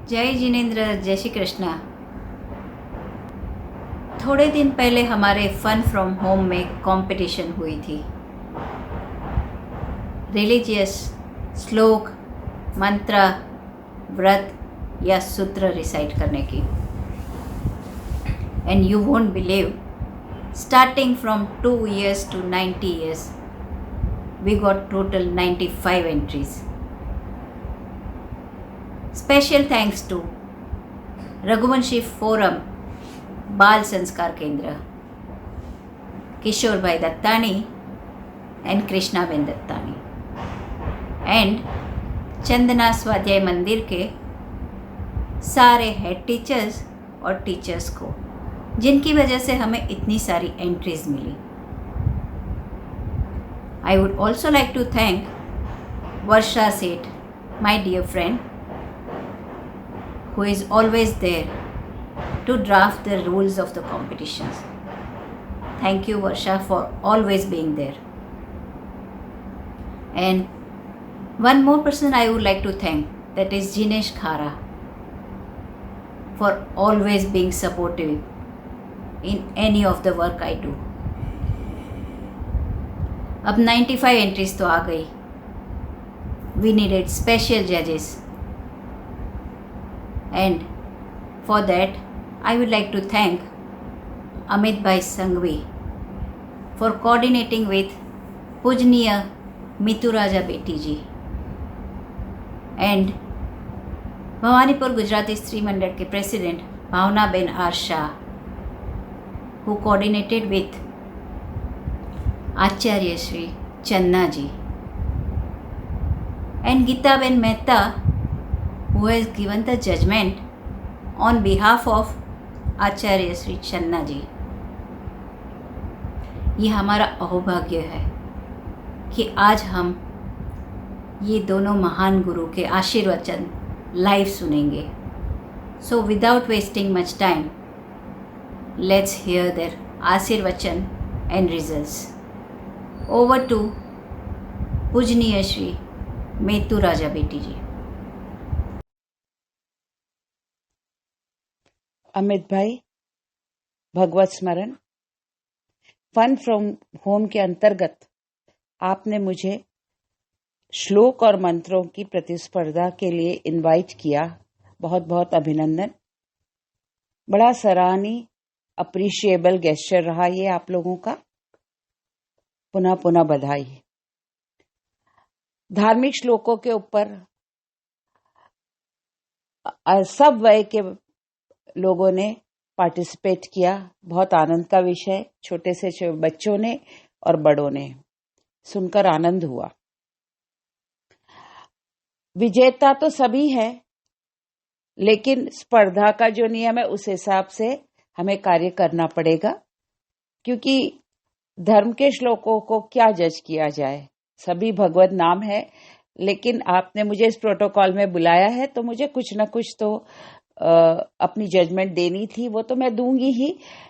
जय जिनेन्द्र, जय श्री कृष्णा। थोड़े दिन पहले हमारे फन फ्रॉम होम में कंपटीशन हुई थी रिलीजियस श्लोक, मंत्र, व्रत या सूत्र रिसाइट करने की। And you won't believe, starting from 2 years to 90 years we got total 95 entries. Special thanks to Raghuvanshi forum बाल संस्कार केंद्र, किशोर भाई दत्तानी एंड कृष्णाबेन दत्तानी एंड चंदना स्वाध्याय मंदिर के सारे हेड टीचर्स और टीचर्स को, जिनकी वजह से हमें इतनी सारी एंट्रीज मिली। I would also like to thank Varsha Seth, my dear friend, who is always there to draft the rules of the competitions. Thank you, Varsha, for always being there. And one more person I would like to thank, that is Jinesh Khara, for always being supportive in any of the work I do. अब 95 entries तो आ गई। We needed special judges. And for that, I would like to thank Amit Bhai Sangvi for coordinating with Pujniya Mituraja Beti ji and Bhawanipur Gujarati Stree Mandal के president Bhavna Ben R Shah, who coordinated with Acharya Shri Channa ji and Geeta Ben Mehta, who has given the judgment on behalf of आचार्य श्री चन्ना जी। ये हमारा अहोभाग्य है कि आज हम ये दोनों महान गुरु के आशीर्वचन लाइव सुनेंगे। So without wasting much time, let's hear their आशीर्वचन एंड रिजल्ट्स। ओवर टू पूजनीय श्री मेतू राजा बेटी जी। अमित भाई, भगवत स्मरण फन फ्रॉम होम के अंतर्गत आपने मुझे श्लोक और मंत्रों की प्रतिस्पर्धा के लिए इनवाइट किया। बहुत बहुत अभिनंदन। बड़ा सराहनीय अप्रिशिएबल गेस्चर रहा ये आप लोगों का। पुनः पुनः बधाई। धार्मिक श्लोकों के ऊपर सब वय के लोगों ने पार्टिसिपेट किया। बहुत आनंद का विषय, छोटे से बच्चों ने और बड़ों ने सुनकर आनंद हुआ। विजेता तो सभी है, लेकिन स्पर्धा का जो नियम है उस हिसाब से हमें कार्य करना पड़ेगा, क्योंकि धर्म के श्लोकों को क्या जज किया जाए, सभी भगवत नाम है। लेकिन आपने मुझे इस प्रोटोकॉल में बुलाया है तो मुझे कुछ न कुछ तो अपनी जजमेंट देनी थी, वो तो मैं दूंगी ही।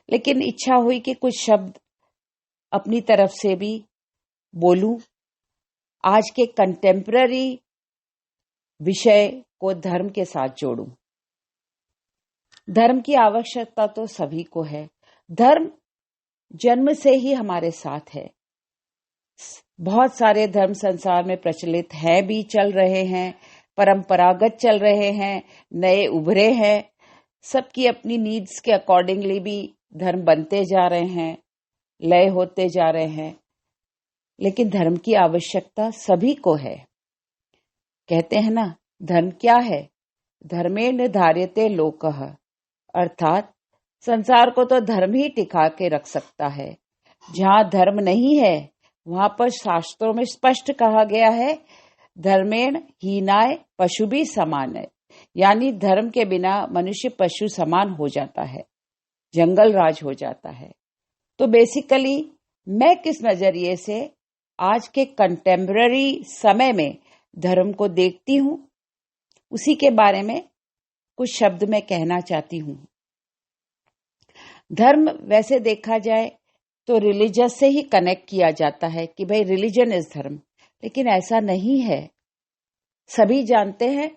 लेकिन इच्छा हुई कि कुछ शब्द अपनी तरफ से भी बोलूं। आज के कंटेम्पररी विषय को धर्म के साथ जोड़ूं। धर्म की आवश्यकता तो सभी को है। धर्म जन्म से ही हमारे साथ है। बहुत सारे धर्म संसार में प्रचलित हैं भी, चल रहे हैं, परंपरागत चल रहे हैं, नए उभरे हैं। सबकी अपनी नीड्स के अकॉर्डिंगली भी धर्म बनते जा रहे हैं, लय होते जा रहे हैं। लेकिन धर्म की आवश्यकता सभी को है। कहते हैं ना, धर्म क्या है? धर्मेण धार्यते लोकः, अर्थात संसार को तो धर्म ही टिका के रख सकता है। जहां धर्म नहीं है वहां पर शास्त्रों में स्पष्ट कहा गया है, धर्मेण हीनाय पशु भी समान है। यानी धर्म के बिना मनुष्य पशु समान हो जाता है, जंगल राज हो जाता है। तो बेसिकली मैं किस नजरिए से आज के कंटेम्पररी समय में धर्म को देखती हूं, उसी के बारे में कुछ शब्द मैं कहना चाहती हूं। धर्म वैसे देखा जाए तो रिलीजियस से ही कनेक्ट किया जाता है कि भाई रिलीजन इज धर्म, लेकिन ऐसा नहीं है। सभी जानते हैं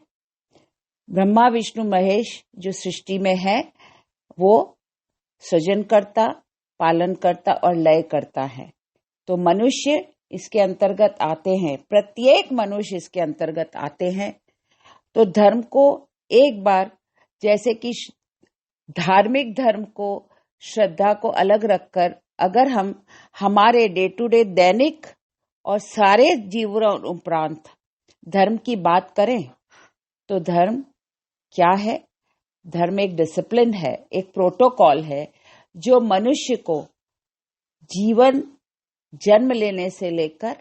ब्रह्मा विष्णु महेश जो सृष्टि में है वो सृजन करता, पालन करता और लय करता है। तो मनुष्य इसके अंतर्गत आते हैं, प्रत्येक मनुष्य इसके अंतर्गत आते हैं। तो धर्म को एक बार, जैसे कि धार्मिक धर्म को, श्रद्धा को अलग रखकर अगर हम हमारे डे टू डे दैनिक और सारे जीवन उपरांत धर्म की बात करें तो धर्म क्या है? धर्म एक डिसिप्लिन है, एक प्रोटोकॉल है जो मनुष्य को जीवन जन्म लेने से लेकर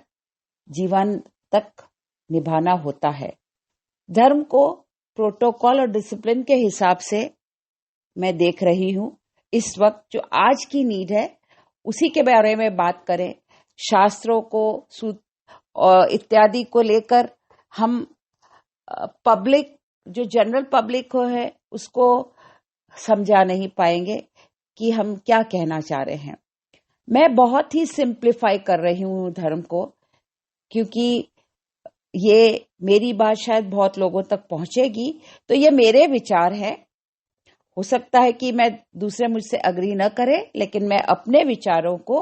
जीवन तक निभाना होता है। धर्म को प्रोटोकॉल और डिसिप्लिन के हिसाब से मैं देख रही हूं। इस वक्त जो आज की नीड है उसी के बारे में बात करें। शास्त्रों को इत्यादि को लेकर हम पब्लिक, जो जनरल पब्लिक को है, उसको समझा नहीं पाएंगे कि हम क्या कहना चाह रहे हैं। मैं बहुत ही सिंप्लीफाई कर रही हूँ धर्म को, क्योंकि ये मेरी बात शायद बहुत लोगों तक पहुंचेगी। तो ये मेरे विचार है। हो सकता है कि मैं दूसरे मुझसे अग्री न करें, लेकिन मैं अपने विचारों को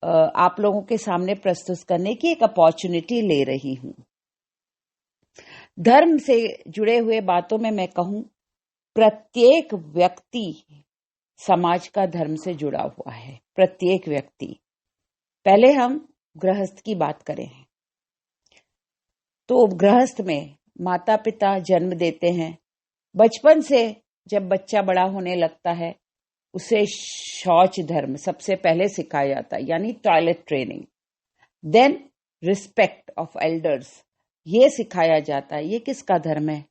आप लोगों के सामने प्रस्तुत करने की एक अपॉर्चुनिटी ले रही हूं। धर्म से जुड़े हुए बातों में मैं कहूं, प्रत्येक व्यक्ति समाज का धर्म से जुड़ा हुआ है, प्रत्येक व्यक्ति। पहले हम गृहस्थ की बात करें तो गृहस्थ में माता पिता जन्म देते हैं। बचपन से जब बच्चा बड़ा होने लगता है उसे शौच धर्म सबसे पहले सिखाया जाता है, यानी toilet training. Then respect of elders, ये सिखाया जाता है। ये किसका धर्म है?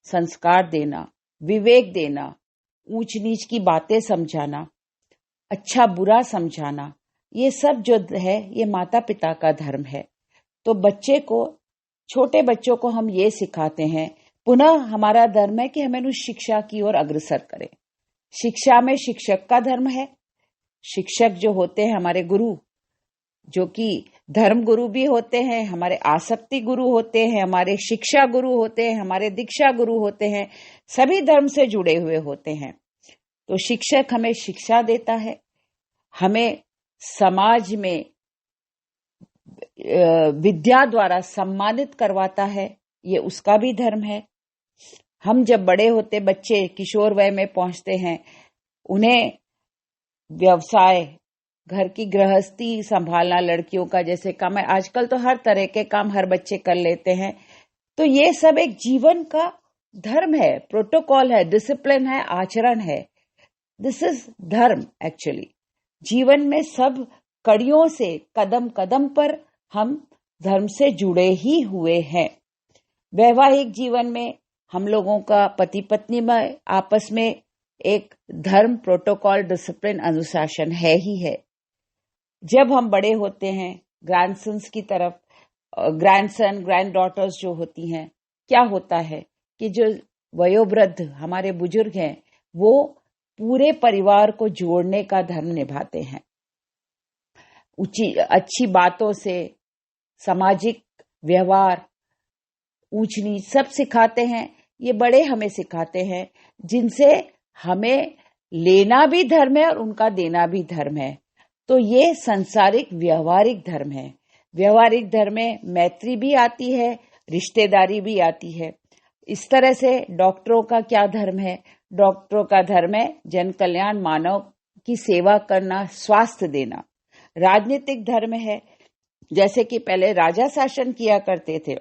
संस्कार देना, विवेक देना, ऊंच नीच की बातें समझाना, अच्छा बुरा समझाना, ये सब जो है ये माता पिता का धर्म है। तो बच्चे को, छोटे बच्चों को हम ये सिखाते हैं। पुनः हमारा धर्म है कि हमें उस शिक्षा की ओर अग्रसर करें। शिक्षा में शिक्षक का धर्म है। शिक्षक जो होते हैं हमारे गुरु, जो कि धर्म गुरु भी होते हैं, हमारे आसक्ति गुरु होते हैं, हमारे शिक्षा गुरु होते हैं, हमारे दीक्षा गुरु होते हैं, सभी धर्म से जुड़े हुए होते हैं। तो शिक्षक हमें शिक्षा देता है, हमें समाज में विद्या द्वारा सम्मानित करवाता है, ये उसका भी धर्म है। हम जब बड़े होते, बच्चे किशोर वय में पहुंचते हैं, उन्हें व्यवसाय, घर की गृहस्थी संभालना, लड़कियों का जैसे काम है, आजकल तो हर तरह के काम हर बच्चे कर लेते हैं। तो ये सब एक जीवन का धर्म है, प्रोटोकॉल है, डिसिप्लिन है, आचरण है। दिस इज धर्म एक्चुअली। जीवन में सब कड़ियों से, कदम कदम पर हम धर्म से जुड़े ही हुए हैं। वैवाहिक जीवन में हम लोगों का पति पत्नी में आपस में एक धर्म, प्रोटोकॉल, डिसिप्लिन, अनुशासन है ही है। जब हम बड़े होते हैं, ग्रैंडसन्स की तरफ, ग्रैंडसन, ग्रैंड डॉटर्स जो होती हैं, क्या होता है कि जो वयोवृद्ध हमारे बुजुर्ग हैं वो पूरे परिवार को जोड़ने का धर्म निभाते हैं। अच्छी बातों से, सामाजिक व्यवहार, ऊंच नीच सब सिखाते हैं। ये बड़े हमें सिखाते हैं, जिनसे हमें लेना भी धर्म है और उनका देना भी धर्म है। तो ये संसारिक व्यवहारिक धर्म है। व्यवहारिक धर्म में मैत्री भी आती है, रिश्तेदारी भी आती है। इस तरह से डॉक्टरों का क्या धर्म है? डॉक्टरों का धर्म है जन कल्याण, मानव की सेवा करना, स्वास्थ्य देना। राजनीतिक धर्म है, जैसे कि पहले राजा शासन किया करते थे,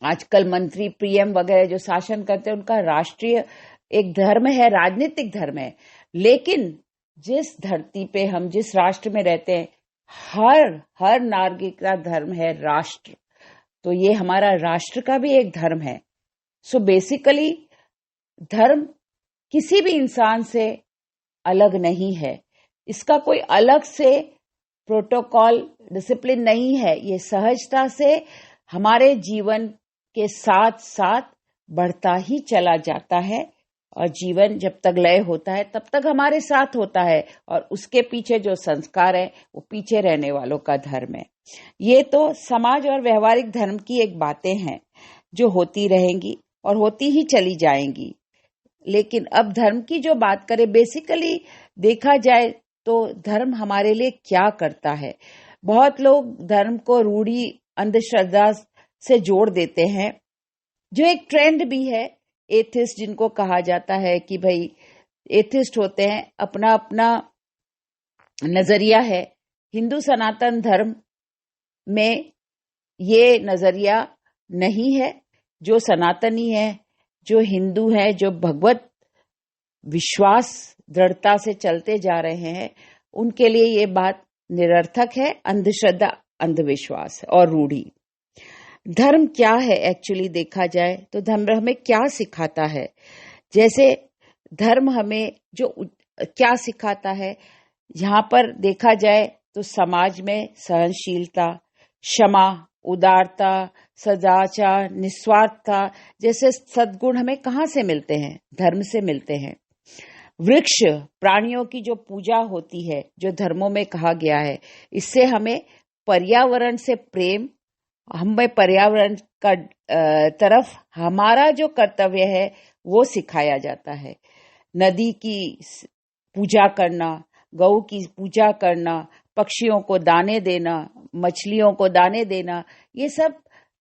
आजकल मंत्री, पीएम वगैरह जो शासन करते हैं, उनका राष्ट्रीय एक धर्म है, राजनीतिक धर्म है। लेकिन जिस धरती पे हम, जिस राष्ट्र में रहते हैं, हर नागरिक का धर्म है राष्ट्र। तो ये हमारा राष्ट्र का भी एक धर्म है। सो बेसिकली धर्म किसी भी इंसान से अलग नहीं है। इसका कोई अलग से प्रोटोकॉल, डिसिप्लिन नहीं है। ये सहजता से हमारे जीवन के साथ साथ बढ़ता ही चला जाता है, और जीवन जब तक लय होता है तब तक हमारे साथ होता है, और उसके पीछे जो संस्कार है वो पीछे रहने वालों का धर्म है। ये तो समाज और व्यवहारिक धर्म की एक बातें हैं जो होती रहेंगी। और होती ही चली जाएंगी। लेकिन अब धर्म की जो बात करें, बेसिकली देखा जाए तो धर्म हमारे लिए क्या करता है। बहुत लोग धर्म को रूढ़ी अंधश्रद्धा से जोड़ देते हैं, जो एक ट्रेंड भी है। एथिस्ट जिनको कहा जाता है कि भाई एथिस्ट होते हैं, अपना अपना नजरिया है। हिंदू सनातन धर्म में ये नजरिया नहीं है। जो सनातनी है, जो हिंदू है, जो भगवत विश्वास दृढ़ता से चलते जा रहे हैं, उनके लिए ये बात निरर्थक है। अंधश्रद्धा, अंधविश्वास और रूढ़ी। धर्म क्या है एक्चुअली देखा जाए तो धर्म हमें क्या सिखाता है। जैसे धर्म हमें जो क्या सिखाता है, यहाँ पर देखा जाए तो समाज में सहनशीलता, क्षमा, उदारता, सदाचार, निस्वार्थता जैसे सद्गुण हमें कहाँ से मिलते हैं? धर्म से मिलते हैं। वृक्ष, प्राणियों की जो पूजा होती है, जो धर्मों में कहा गया है, इससे हमें पर्यावरण से प्रेम, हमें पर्यावरण का तरफ हमारा जो कर्तव्य है वो सिखाया जाता है। नदी की पूजा करना, गौ की पूजा करना, पक्षियों को दाने देना, मछलियों को दाने देना, ये सब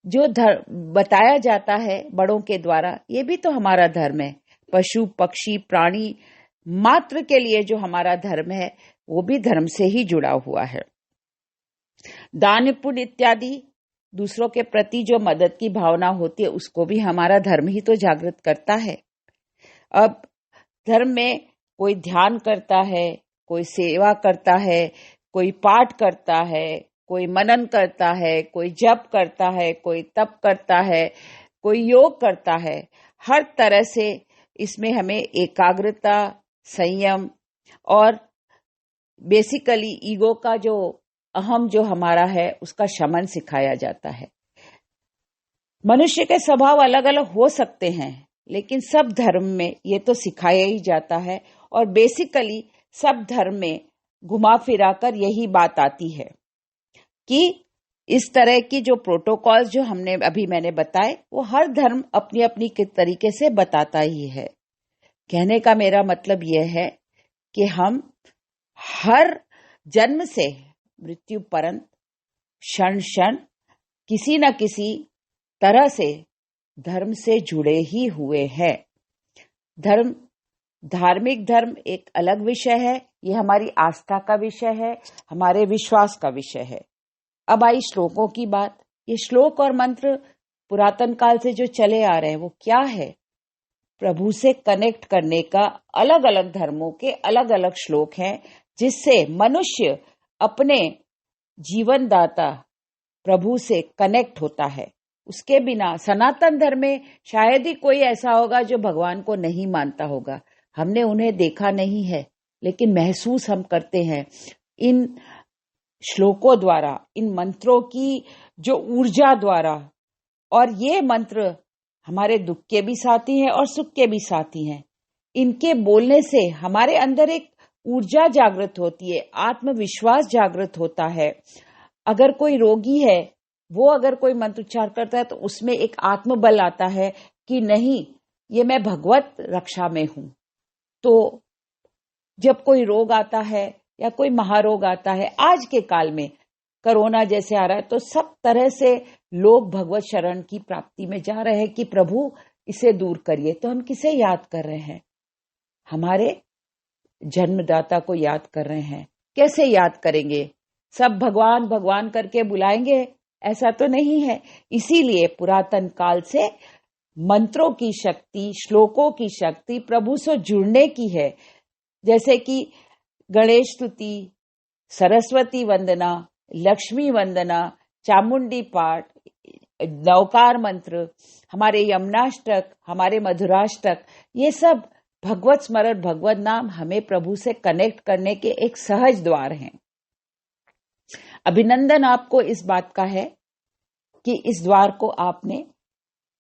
जो बताया जाता है बड़ों के द्वारा, ये भी तो हमारा धर्म है। पशु पक्षी प्राणी मात्र के लिए जो हमारा धर्म है वो भी धर्म से ही जुड़ा हुआ है। दान पुण्य इत्यादि दूसरों के प्रति जो मदद की भावना होती है, उसको भी हमारा धर्म ही तो जागृत करता है। अब धर्म में कोई ध्यान करता है, कोई सेवा करता है, कोई पाठ करता है, कोई मनन करता है, कोई जप करता है, कोई तप करता है, कोई योग करता है। हर तरह से इसमें हमें एकाग्रता, संयम और बेसिकली ईगो का जो अहम जो हमारा है उसका शमन सिखाया जाता है। मनुष्य के स्वभाव अलग अलग हो सकते हैं, लेकिन सब धर्म में ये तो सिखाया ही जाता है। और बेसिकली सब धर्म में घुमा फिरा कर यही बात आती है कि इस तरह की जो प्रोटोकॉल्स जो मैंने बताए, वो हर धर्म अपनी अपनी तरीके से बताता ही है। कहने का मेरा मतलब यह है कि हम हर जन्म से मृत्यु पर्यंत क्षण क्षण किसी न किसी तरह से धर्म से जुड़े ही हुए हैं। धार्मिक धर्म एक अलग विषय है, ये हमारी आस्था का विषय है, हमारे विश्वास का विषय है। अब आई श्लोकों की बात। ये श्लोक और मंत्र पुरातन काल से जो चले आ रहे हैं वो क्या है? प्रभु से कनेक्ट करने का अलग अलग धर्मों के अलग अलग श्लोक हैं, जिससे मनुष्य अपने जीवनदाता प्रभु से कनेक्ट होता है। उसके बिना सनातन धर्म में शायद ही कोई ऐसा होगा जो भगवान को नहीं मानता होगा। हमने उन्हें देखा नहीं है, लेकिन महसूस हम करते हैं इन श्लोकों द्वारा, इन मंत्रों की जो ऊर्जा द्वारा। और ये मंत्र हमारे दुख के भी साथी हैं और सुख के भी साथी हैं। इनके बोलने से हमारे अंदर एक ऊर्जा जागृत होती है, आत्मविश्वास जागृत होता है। अगर कोई रोगी है, वो अगर कोई मंत्र उच्चार करता है तो उसमें एक आत्मबल आता है कि नहीं, ये मैं भगवत रक्षा में हूं। तो जब कोई रोग आता है या कोई महारोग आता है, आज के काल में कोरोना जैसे आ रहा है, तो सब तरह से लोग भगवत शरण की प्राप्ति में जा रहे हैं कि प्रभु इसे दूर करिए। तो हम किसे याद कर रहे हैं? हमारे जन्मदाता को याद कर रहे हैं। कैसे याद करेंगे? सब भगवान भगवान करके बुलाएंगे? ऐसा तो नहीं है। इसीलिए पुरातन काल से मंत्रों की शक्ति, श्लोकों की शक्ति प्रभु से जुड़ने की है। जैसे कि गणेश स्तुति, सरस्वती वंदना, लक्ष्मी वंदना, चामुंडी पाठ, नवकार मंत्र, हमारे यमुनाष्टक, हमारे मधुराष्टक, ये सब भगवत स्मरण, भगवत नाम हमें प्रभु से कनेक्ट करने के एक सहज द्वार हैं। अभिनंदन आपको इस बात का है कि इस द्वार को आपने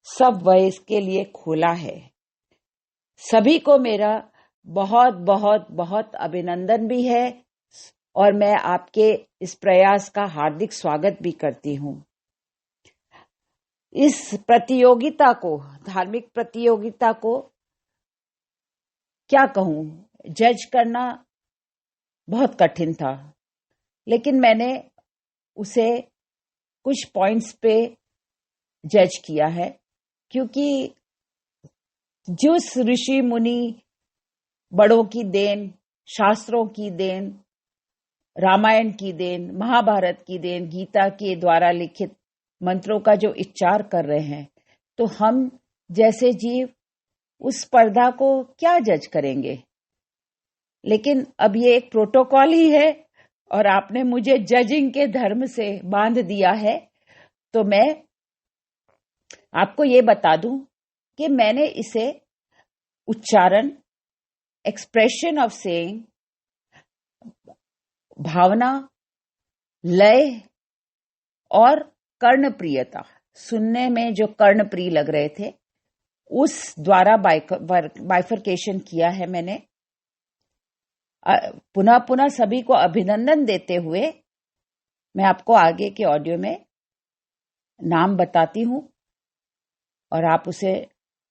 सब वयस के लिए खोला है। सभी को मेरा बहुत बहुत बहुत अभिनंदन भी है और मैं आपके इस प्रयास का हार्दिक स्वागत भी करती हूँ। इस प्रतियोगिता को, धार्मिक प्रतियोगिता को क्या कहूं, जज करना बहुत कठिन था, लेकिन मैंने उसे कुछ पॉइंट्स पे जज किया है, क्योंकि जिस ऋषि मुनि बड़ों की देन, शास्त्रों की देन, रामायण की देन, महाभारत की देन, गीता के द्वारा लिखित मंत्रों का जो उच्चार कर रहे हैं, तो हम जैसे जीव उस स्पर्धा को क्या जज करेंगे। लेकिन अब ये एक प्रोटोकॉल ही है और आपने मुझे जजिंग के धर्म से बांध दिया है, तो मैं आपको ये बता दूं कि मैंने इसे उच्चारण, एक्सप्रेशन ऑफ सेइंग, भावना, लय और कर्णप्रियता, सुनने में जो कर्णप्रिय लग रहे थे, उस द्वारा बाइफरकेशन किया है मैंने। पुनः पुनः सभी को अभिनंदन देते हुए मैं आपको आगे के ऑडियो में नाम बताती हूं और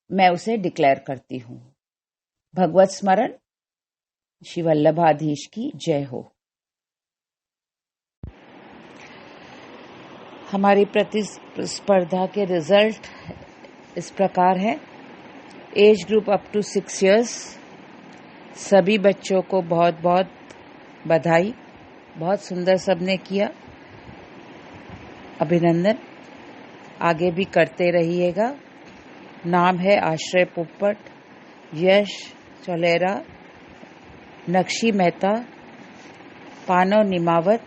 मैं उसे डिक्लेयर करती हूं। भगवत स्मरण, श्री वल्लभाधीश की जय हो। हमारी प्रतिस्पर्धा के रिजल्ट इस प्रकार है। Age group up to 6 years, सभी बच्चों को बहुत बहुत बधाई, बहुत सुंदर सबने किया, अभिनंदन, आगे भी करते रहिएगा। नाम है आश्रय पोपट, यश चौलेरा, Nakshi Mehta, Pano Nimavat,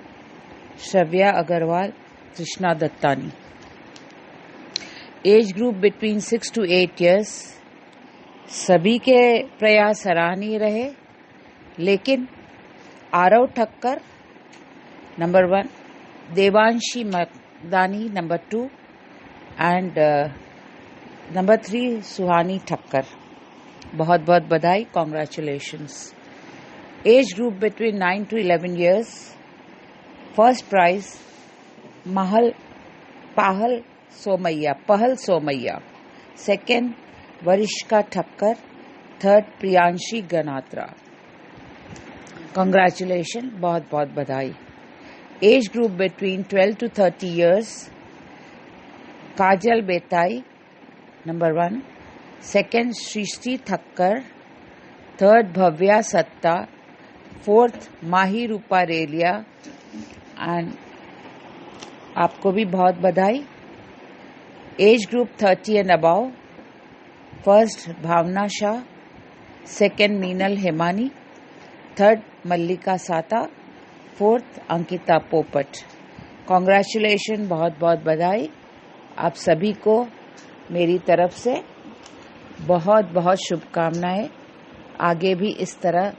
Shravya Agarwal, Krishna Dattani. Age group between 6 to 8 years, सभी के प्रयास सराहनीय रहे, लेकिन Aarav Thakkar number 1, Devanshi Makdani number 2 and number 3 Suhani Thakkar. बहुत बहुत बधाई, congratulations. Age group between 9 to 11 years, first prize Pahal Somaiya, second Varishka Thakkar, third Priyanshi Ganatra. Congratulation, बहुत बहुत बधाई। Age group between 12 to 30 years, Kajal Betai number 1, second Srishti Thakkar, third Bhavya सत्ता, fourth Mahi Rupa Relia and आपको भी बहुत बधाई। Age group 30 and above, first Bhavna Shah, second Meenal Hemani, third Mallika Sata, fourth Ankita पोपट। Congratulation, बहुत बहुत बधाई। आप सभी को मेरी तरफ से बहुत बहुत शुभकामनाएं। आगे भी इस तरह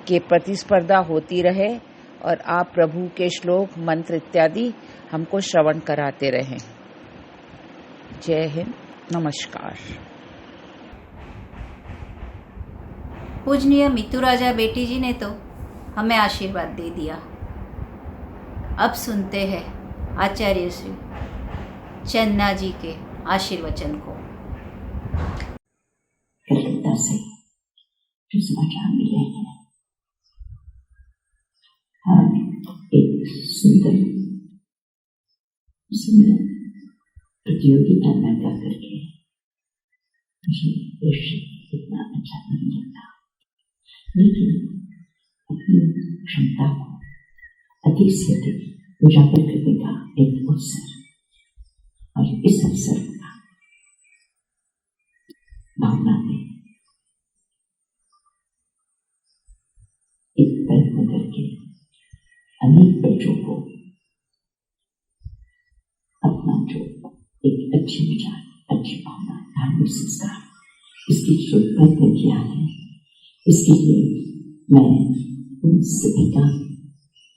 के प्रतिस्पर्धा होती रहे और आप प्रभु के श्लोक, मंत्र इत्यादि हमको श्रवण कराते रहें। जय हिंद, नमस्कार। पूजनीय मितु राजा बेटी जी ने तो हमें आशीर्वाद दे दिया। अब सुनते हैं आचार्य श्री चन्ना जी के आशीर्वचन को। कलकत्ता से जो समाचार मिले हैं, और एक सुंदर प्रतियोगिता पैदा करके मुझे ये शब्द इतना अच्छा नहीं लगता, लेकिन अपनी क्षमता को अधिक से अधिक उजागर करने का एक अवसर, और इस अवसर का भावना में एक प्रयत्न करके अनेक बच्चों को अपना जो एक अच्छी विचार, अच्छी भावना, धार्मिक संस्कार, इसकी जो प्रयत्न किया है, इसके लिए मैं उन सभी का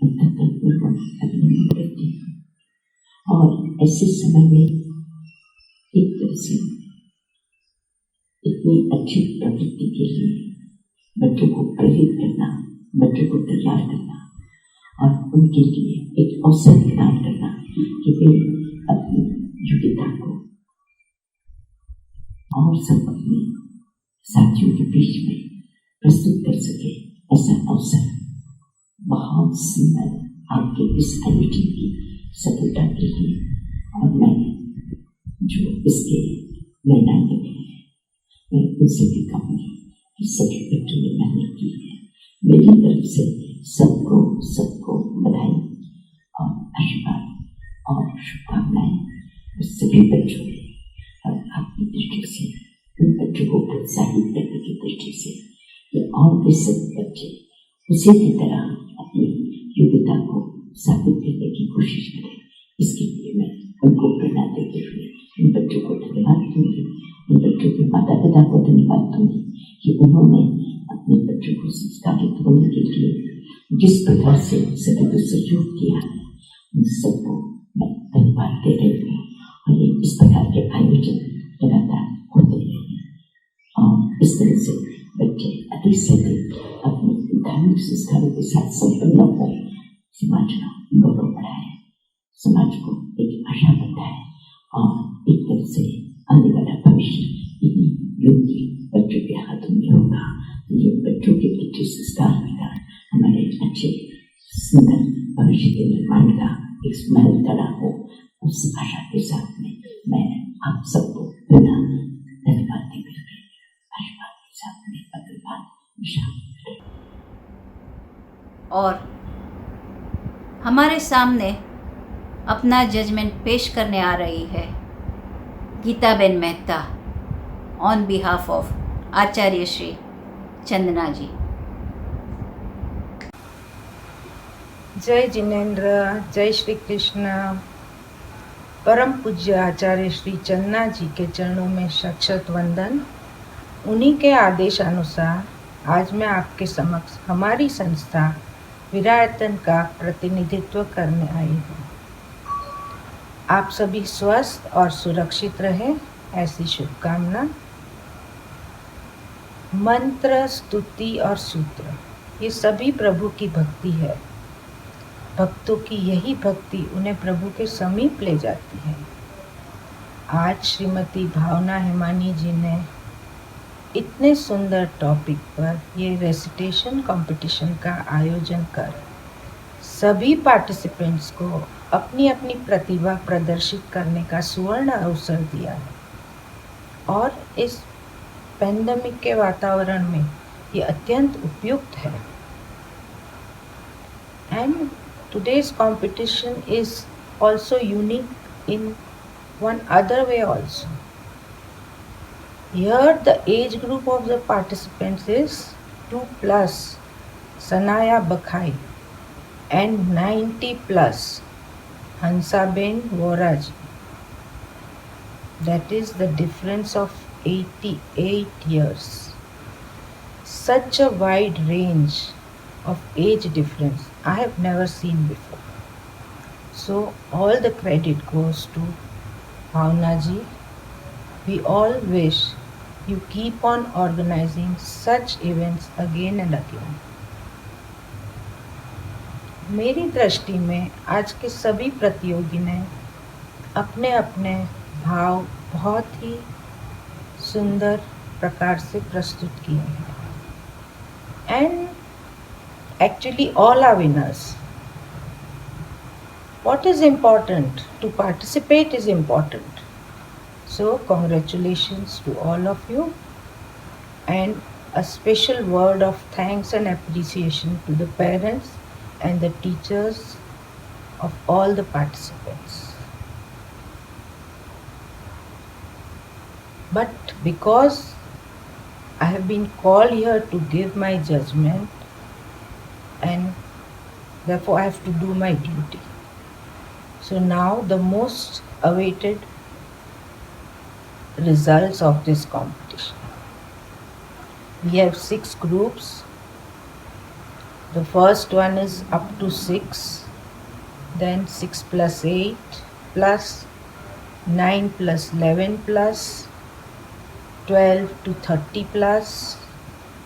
अंतःकरणपूर्वक अभिनंदन करती हूँ। और ऐसे समय में एक तरह से इतनी अच्छी प्रवृत्ति के लिए बच्चों को प्रेरित करना, बच्चों को तैयार करना और उनके लिए एक अवसर प्रदान करना कि वे अपनी योग्यता को और सब अपने साथियों के बीच में प्रस्तुत कर सके, ऐसा अवसर बहुत सुंदर आपके इस आयोजन की सफलता के लिए। और मैं जो इसके निर्णायक है, मैं उनसे भी कहूँगी कि सभी बच्चों ने मेहनत की है। मेरी तरफ से सबको बधाई और आशीर्वाद और शुभकामनाएं सभी बच्चों में। और आपकी दृष्टि से उन बच्चों को प्रोत्साहित करने की दृष्टि से कि और भी सभी बच्चे उसी की तरह अपनी योग्यता को साबित करने की कोशिश करें, इसके लिए मैं उनको प्रेरणा देते हुए उन बच्चों को धन्यवाद दूंगी। उन बच्चों के माता पिता को धन्यवाद दूंगी कि उन्होंने अपने बच्चों को संस्कारित होने के लिए जिस प्रकार से सभी को सहयोग किया है, उन सबको मैं धन्यवाद दे रही हूँ। और ये इस प्रकार के आयोजन लगातार होते रहे और इस तरह से बच्चे अधिक से अधिक अपने धार्मिक संस्कारों के साथ संपन्न हो, समाज का गौरव बढ़ाए, समाज को एक आशा बताए और एक तरह से आने वाला भविष्य इन्हीं योग्य बच्चों के हाथों में होगा। ये बच्चों के अच्छे संस्कार का हमारे अच्छे सुंदर भविष्य के निर्माण का एक स्मरण करा हो। उस आशा के साथ में मैं आप सबको पुनः धन्यवाद देकर आशीर्वाद के साथ में धन्यवाद विशाल। और हमारे सामने अपना जजमेंट पेश करने आ रही है Gitaben Mehta on behalf of Acharya Shri Chandana ji. जय जिनेन्द्र, जय श्री कृष्ण। परम पूज्य आचार्य श्री चंदना जी के चरणों में शत वंदन। उन्हीं के आदेशानुसार आज मैं आपके समक्ष हमारी संस्था विरायतन का प्रतिनिधित्व करने आई हूँ। आप सभी स्वस्थ और सुरक्षित रहें, ऐसी शुभकामना। मंत्र, स्तुति और सूत्र, ये सभी प्रभु की भक्ति है। भक्तों की यही भक्ति उन्हें प्रभु के समीप ले जाती है। आज श्रीमती भावना हिमानी जी ने इतने सुंदर टॉपिक पर ये रेसिटेशन कंपटीशन का आयोजन कर सभी पार्टिसिपेंट्स को अपनी अपनी प्रतिभा प्रदर्शित करने का सुवर्ण अवसर दिया है। और इस पैंडेमिक के वातावरण में ये अत्यंत उपयुक्त है। And today's competition is also unique in one other way also. Here the age group of the participants is 2+ Sanaya Bakhai and 90+ Hansaben Voraji. That is the difference of 88 years. Such a wide range of age difference I have never seen before. So all the credit goes to Bhavna ji. We all wish you keep on organizing such events again and again. मेरी दृष्टि में आज के सभी प्रतियोगी ने अपने अपने भाव बहुत ही सुंदर प्रकार से प्रस्तुत किए हैं। And actually all are winners. What is important? To participate is important. So congratulations to all of you, and a special word of thanks and appreciation to the parents and the teachers of all the participants. But because I have been called here to give my judgment, and therefore I have to do my duty. So now the most awaited results of this competition. We have 6 groups. The first one is up to 6, then 6 plus 8 plus 9 plus 11 plus 12 to 30 plus.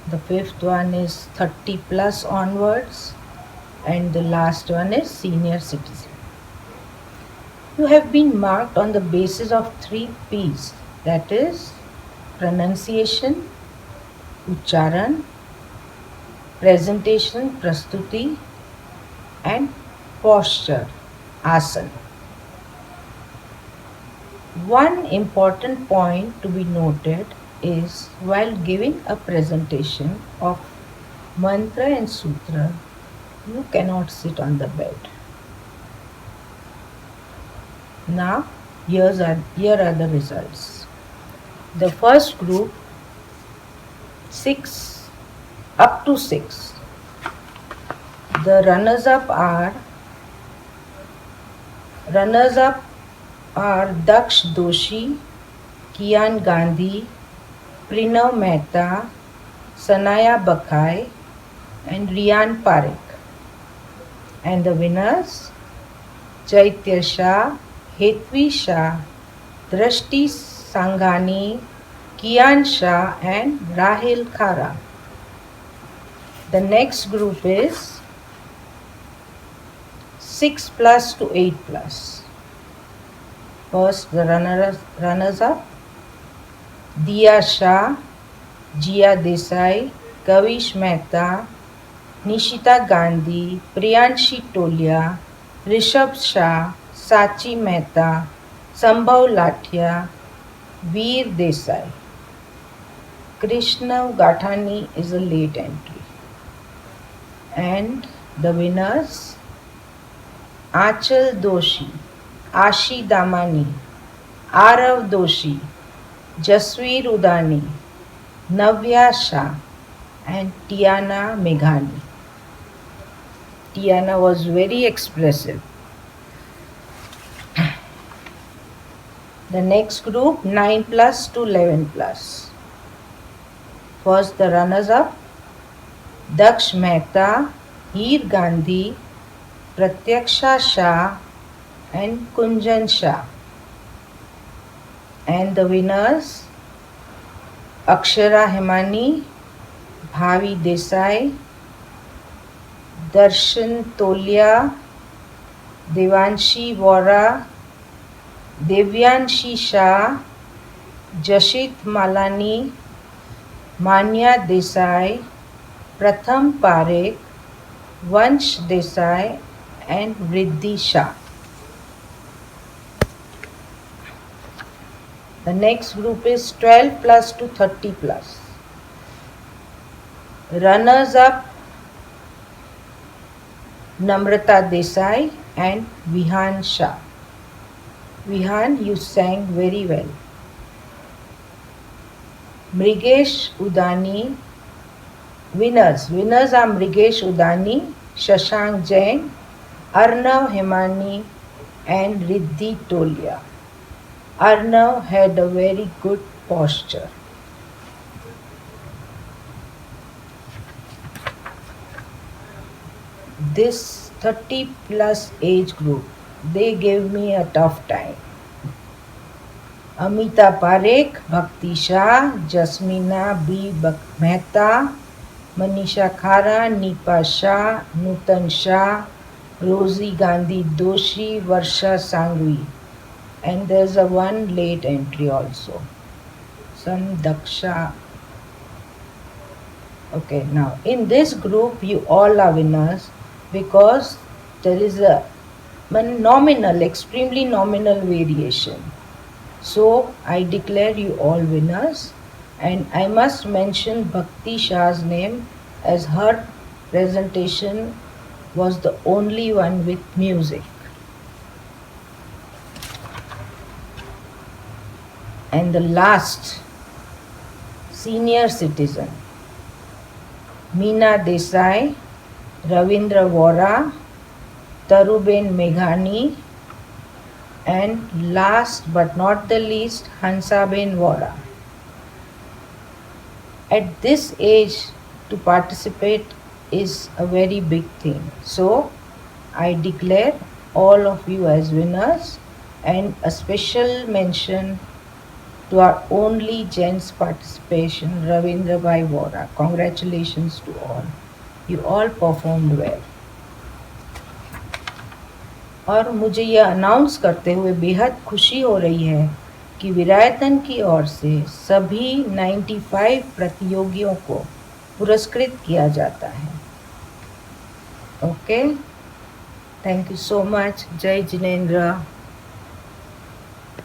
The fifth one is 30 plus onwards, and the last one is senior citizen. You have been marked on the basis of 3 P's, that is pronunciation, उच्चारण, presentation, प्रस्तुति, and posture, आसन. One important point to be noted is while giving a presentation of mantra and sutra, you cannot sit on the bed. Now, here are the results. The first group, 6 up to 6. The runners-up are Daksh Doshi, Kian Gandhi, Prinav Mehta, Sanaya Bakai, and Riyan Parekh. And the winners, Chaitya Shah, Hetvi Shah, Drashti Sanghani, Kian Shah, and Rahil Khara. The next group is 6 plus to 8 plus. First, the runners up, Diya Shah, Jia Desai, Kavish Mehta, Nishita Gandhi, Priyanshi Tolia, Rishabh Shah, Sachi Mehta, Sambhav Lathia, Veer Desai. Krishna Gathani is a late entry. And the winners, Achal Doshi, Ashi Damani, Arav Doshi, Jasveer Udani, Navya Shah, and Tiana Meghani. Tiana was very expressive. The next group, 9 plus to 11 plus. First, the runners-up, Daksh Mehta, Heer Gandhi, Pratyaksha Shah, and Kunjan Shah. And the winners, Akshara Hemani, Bhavi Desai, Darshan Tolia, Devanshi Vora, Devyanshi Shah, Jashit Malani, Manya Desai, Pratham Parekh, Vansh Desai, and Vriddhi Shah. The next group is 12 plus to 30 plus. Runners up, Namrata Desai and Vihan Shah. Vihan, you sang very well. Mrigesh Udani. Winners are Mrigesh Udani, Shashank Jain, Arnav Hemani, and Riddhi Tolia. Arnav had a very good posture. This 30 plus age group, they gave me a tough time. Amita Parekh, Bhakti Shah, Jasmina B. Mehta, Manisha Khara, Nipa Shah, Nutan Shah, Rosie Gandhi Doshi, Varsha Sangvi. And there's a one late entry also. Some Daksha. Okay, now in this group you all are winners because there is a nominal, extremely nominal variation. So I declare you all winners, and I must mention Bhakti Shah's name as her presentation was the only one with music. And the last, senior citizen, Meena Desai, Ravindra Vora, Taruben Meghani, and last but not the least, Hansaben Vora. At this age, to participate is a very big thing. So, I declare all of you as winners, and a special mention to our only gents participation, Ravindra Bhai Vora. Congratulations to all. You all performed well. और मुझे यह announce करते हुए बेहद खुशी हो रही है कि विरायतन की ओर से सभी 95 प्रतियोगियों को पुरस्कृत किया जाता है। Okay, thank you so much. जय जिनेंद्र।